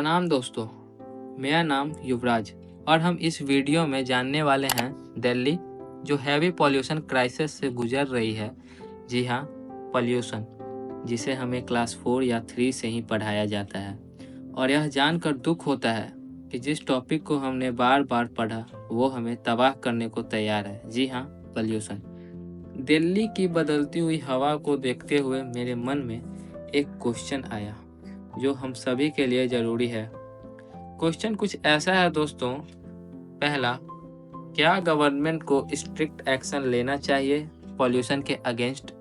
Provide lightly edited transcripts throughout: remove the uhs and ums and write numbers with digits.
प्रणाम दोस्तों, मेरा नाम युवराज और हम इस वीडियो में जानने वाले हैं दिल्ली जो हैवी पॉल्यूशन क्राइसिस से गुजर रही है। जी हाँ, पॉल्यूशन जिसे हमें क्लास 4 या 3 से ही पढ़ाया जाता है और यह जानकर दुख होता है कि जिस टॉपिक को हमने बार बार पढ़ा वो हमें तबाह करने को तैयार है। जी हाँ, पॉल्यूशन। दिल्ली की बदलती हुई हवा को देखते हुए मेरे मन में एक क्वेश्चन आया जो हम सभी के लिए ज़रूरी है। क्वेश्चन कुछ ऐसा है दोस्तों। पहला, क्या गवर्नमेंट को स्ट्रिक्ट एक्शन लेना चाहिए पॉल्यूशन के अगेंस्ट?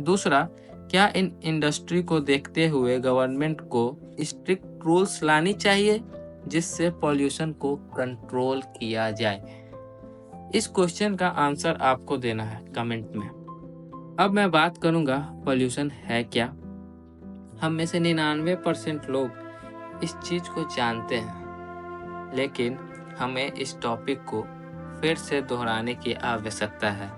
दूसरा, क्या इन इंडस्ट्री को देखते हुए गवर्नमेंट को स्ट्रिक्ट रूल्स लानी चाहिए जिससे पॉल्यूशन को कंट्रोल किया जाए? इस क्वेश्चन का आंसर आपको देना है कमेंट में। अब मैं बात करूंगा पॉल्यूशन है क्या। हम में से 99% लोग इस चीज़ को जानते हैं, लेकिन हमें इस टॉपिक को फिर से दोहराने की आवश्यकता है।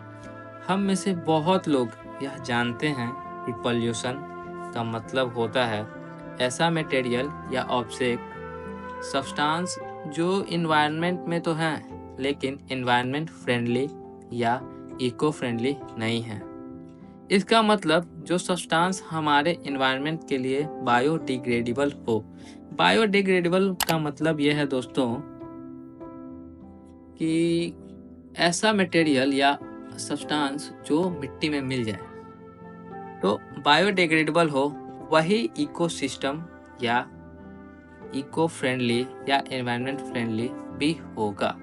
हम में से बहुत लोग यह जानते हैं कि पॉल्यूशन का मतलब होता है ऐसा मटेरियल या ऑब्जेक्ट सब्सटेंस जो इन्वायरमेंट में तो हैं लेकिन इन्वायरमेंट फ्रेंडली या इको फ्रेंडली नहीं है। इसका मतलब जो सब्सटेंस हमारे इन्वायरमेंट के लिए बायोडिग्रेडेबल हो। बायोडिग्रेडेबल का मतलब यह है दोस्तों कि ऐसा मटेरियल या सब्सटेंस जो मिट्टी में मिल जाए तो बायोडिग्रेडेबल हो, वही इकोसिस्टम या इको फ्रेंडली या एनवायरनमेंट फ्रेंडली भी होगा,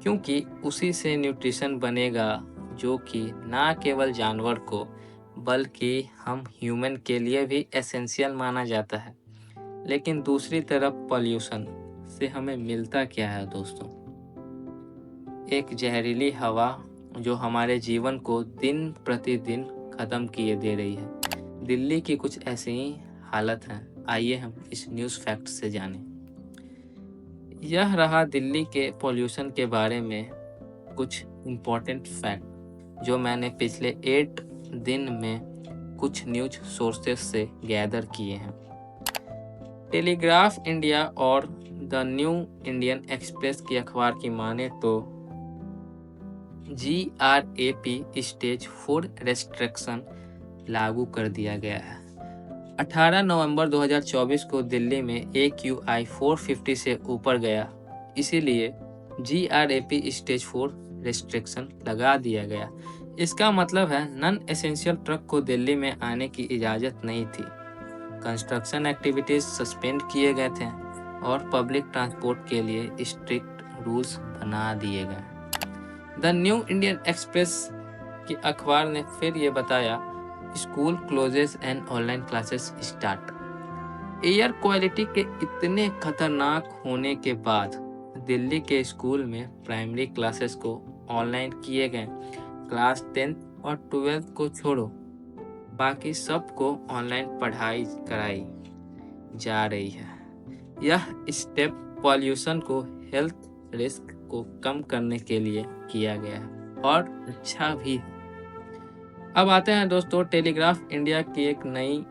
क्योंकि उसी से न्यूट्रिशन बनेगा जो कि ना केवल जानवर को बल्कि हम ह्यूमन के लिए भी एसेंशियल माना जाता है। लेकिन दूसरी तरफ पॉल्यूशन से हमें मिलता क्या है दोस्तों? एक जहरीली हवा जो हमारे जीवन को दिन प्रतिदिन खत्म किए दे रही है। दिल्ली की कुछ ऐसी ही हालत है। आइए हम इस न्यूज़ फैक्ट से जानें। यह रहा दिल्ली के पॉल्यूशन के बारे में कुछ इम्पोर्टेंट फैक्ट जो मैंने पिछले 8 दिन में कुछ न्यूज़ सोर्सेस से गैदर किए हैं। टेलीग्राफ इंडिया और द न्यू इंडियन एक्सप्रेस की अखबार की माने तो GRAP स्टेज 4 रेस्ट्रिक्शन लागू कर दिया गया है। 18 नवंबर 2024 को दिल्ली में AQI 450 से ऊपर गया, इसीलिए GRAP स्टेज 4 रेस्ट्रिक्शन लगा दिया गया। इसका मतलब है नॉन एसेंशियल ट्रक को दिल्ली में आने की इजाज़त नहीं थी, कंस्ट्रक्शन एक्टिविटीज़ सस्पेंड किए गए थे और पब्लिक ट्रांसपोर्ट के लिए स्ट्रिक्ट रूल्स बना दिए गए। द न्यू इंडियन एक्सप्रेस की अखबार ने फिर ये बताया, school closes and online classes start. Air quality के इतने खतरनाक होने के बाद दिल्ली के स्कूल में प्राइमरी क्लासेस को ऑनलाइन किए गए। क्लास 10 और 12 को छोड़ो, बाकी सबको ऑनलाइन पढ़ाई कराई जा रही है। यह स्टेप पॉल्यूशन को हेल्थ रिस्क को कम करने के लिए किया गया है और अच्छा भी है। अब आते हैं दोस्तों टेलीग्राफ इंडिया की एक नई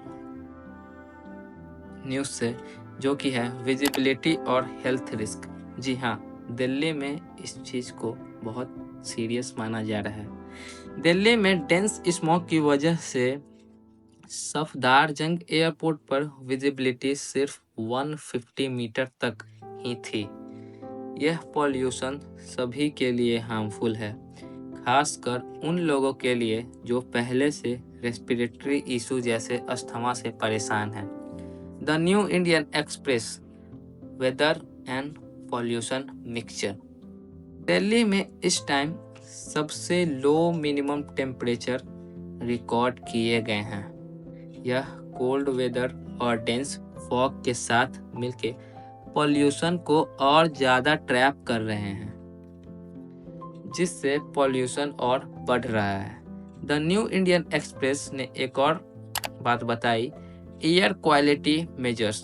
न्यूज़ से, जो कि है विजिबिलिटी और हेल्थ रिस्क। जी हाँ, दिल्ली में इस चीज़ को बहुत सीरियस माना जा रहा है। दिल्ली में डेंस स्मॉग की वजह से सफदरजंग एयरपोर्ट पर विजिबिलिटी सिर्फ 150 मीटर तक ही थी। यह पॉल्यूशन सभी के लिए हार्मफुल है, खासकर उन लोगों के लिए जो पहले से रेस्पिरेटरी इशू जैसे अस्थमा से परेशान हैं। The New Indian Express weather and pollution mixture. Delhi में इस टाइम सबसे लो मिनिमम टेम्परेचर रिकॉर्ड किए गए हैं। यह कोल्ड वेदर और डेंस फॉग के साथ मिलके पॉल्यूशन को और ज़्यादा ट्रैप कर रहे हैं, जिससे पॉल्यूशन और बढ़ रहा है। द न्यू इंडियन एक्सप्रेस ने एक और बात बताई, एयर क्वालिटी मेजर्स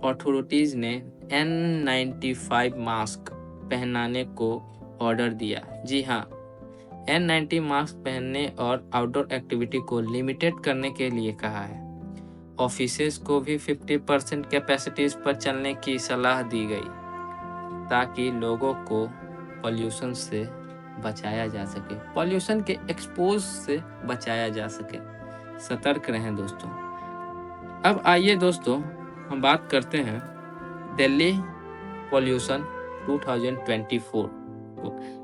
अथॉरिटीज़ ने N95 मास्क पहनाने को ऑर्डर दिया। जी हाँ, N90 मास्क पहनने और आउटडोर एक्टिविटी को लिमिटेड करने के लिए कहा है। ऑफिसेज को भी 50% कैपेसिटीज पर चलने की सलाह दी गई ताकि लोगों को पॉल्यूशन से बचाया जा सके, पॉल्यूशन के एक्सपोज से बचाया जा सके। सतर्क रहें दोस्तों। अब आइए दोस्तों हम बात करते हैं दिल्ली पॉल्यूशन 2024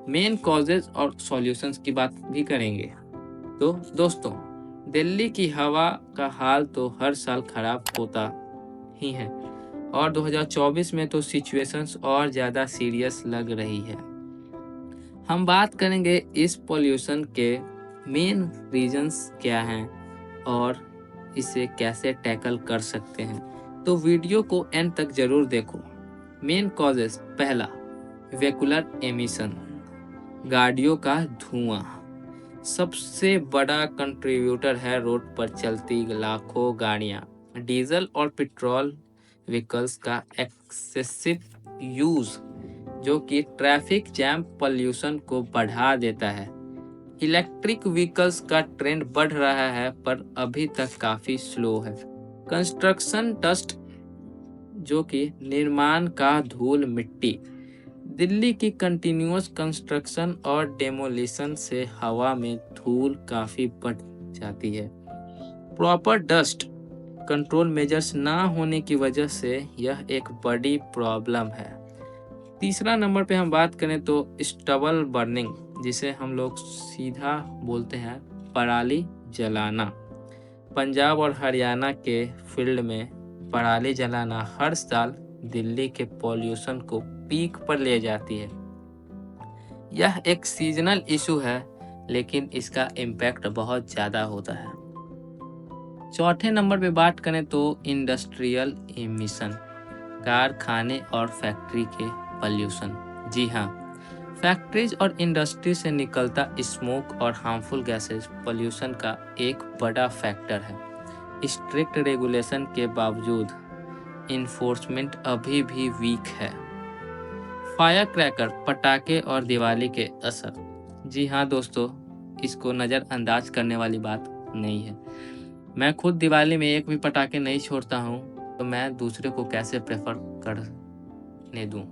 मेन कॉजेज और सॉल्यूशंस की बात भी करेंगे। तो दोस्तों दिल्ली की हवा का हाल तो हर साल खराब होता ही है और 2024 में तो सिचुएशंस और ज़्यादा सीरियस लग रही है। हम बात करेंगे इस पॉल्यूशन के मेन रीजंस क्या हैं और इसे कैसे टैकल कर सकते हैं, तो वीडियो को एंड तक जरूर देखो। मेन कॉजेस, पहला वेहिकुलर एमिशन, गाड़ियों का धुआं सबसे बड़ा कंट्रीब्यूटर है। रोड पर चलती लाखों गाड़ियां, डीजल और पेट्रोल व्हीकल्स का एक्सेसिव यूज जो कि ट्रैफिक जैम पॉल्यूशन को बढ़ा देता है। इलेक्ट्रिक व्हीकल्स का ट्रेंड बढ़ रहा है पर अभी तक काफ़ी स्लो है। कंस्ट्रक्शन डस्ट जो कि निर्माण का धूल मिट्टी, दिल्ली की कंटिन्यूअस कंस्ट्रक्शन और डेमोलिशन से हवा में धूल काफ़ी बढ़ जाती है। प्रॉपर डस्ट कंट्रोल मेजर्स ना होने की वजह से यह एक बड़ी प्रॉब्लम है। तीसरा नंबर पे हम बात करें तो स्टबल बर्निंग, जिसे हम लोग सीधा बोलते हैं पराली जलाना। पंजाब और हरियाणा के फील्ड में पराली जलाना हर साल दिल्ली के पॉल्यूशन को पीक पर ले जाती है। यह एक सीजनल इशू है लेकिन इसका इम्पैक्ट बहुत ज़्यादा होता है। चौथे नंबर पे बात करें तो इंडस्ट्रियल एमिशन, कारखाने और फैक्ट्री के पॉल्यूशन। जी हाँ, फैक्ट्रीज और इंडस्ट्री से निकलता स्मोक और हार्मफुल गैसेस पॉल्यूशन का एक बड़ा फैक्टर है। स्ट्रिक्ट रेगुलेशन के बावजूद इन्फोर्समेंट अभी भी वीक है। फायर क्रैकर, पटाखे और दिवाली के असर। जी हाँ दोस्तों, इसको नज़रअंदाज करने वाली बात नहीं है। मैं खुद दिवाली में एक भी पटाखे नहीं छोड़ता हूँ, तो मैं दूसरे को कैसे प्रेफर करने दूँ।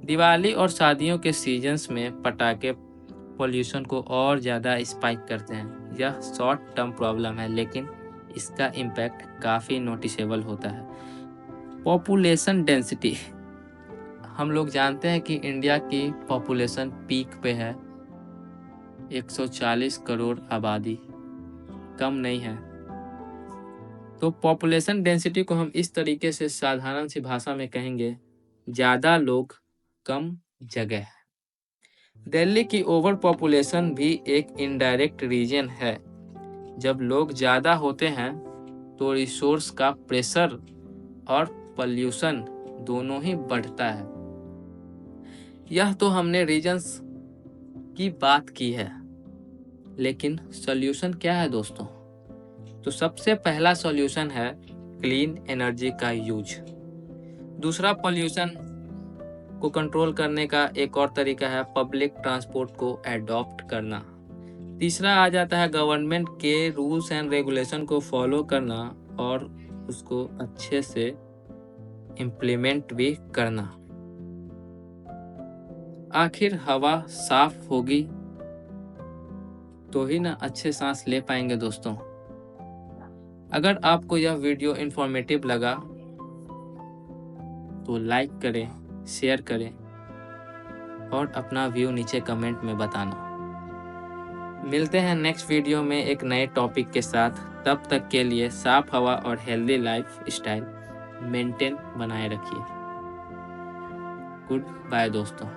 दिवाली और शादियों के सीजन्स में पटाखे पॉल्यूशन को और ज़्यादा स्पाइक करते हैं। यह शॉर्ट टर्म प्रॉब्लम है लेकिन इसका इम्पैक्ट काफ़ी नोटिसेबल होता है। पॉपुलेशन डेंसिटी, हम लोग जानते हैं कि इंडिया की पॉपुलेशन पीक पे है, 140 करोड़ आबादी, कम नहीं है। तो पॉपुलेशन डेंसिटी को हम इस तरीके से साधारण सी भाषा में कहेंगे, ज़्यादा लोग कम जगह। दिल्ली की ओवर पॉपुलेशन भी एक इनडायरेक्ट रीजन है। जब लोग ज़्यादा होते हैं तो रिसोर्स का प्रेशर और पॉल्यूशन दोनों ही बढ़ता है। यह तो हमने रीजन्स की बात की है, लेकिन सॉल्यूशन क्या है दोस्तों? तो सबसे पहला सॉल्यूशन है क्लीन एनर्जी का यूज। दूसरा पॉल्यूशन को कंट्रोल करने का एक और तरीका है पब्लिक ट्रांसपोर्ट को एडॉप्ट करना। तीसरा आ जाता है गवर्नमेंट के रूल्स एंड रेगुलेशन को फॉलो करना और उसको अच्छे से इम्प्लीमेंट भी करना। आखिर हवा साफ होगी तो ही ना अच्छे सांस ले पाएंगे दोस्तों। अगर आपको यह वीडियो इन्फॉर्मेटिव लगा तो लाइक करें, शेयर करें और अपना व्यू नीचे कमेंट में बताना। मिलते हैं नेक्स्ट वीडियो में एक नए टॉपिक के साथ। तब तक के लिए साफ हवा और हेल्दी लाइफ स्टाइल मेंटेन बनाए रखिए। गुड बाय दोस्तों।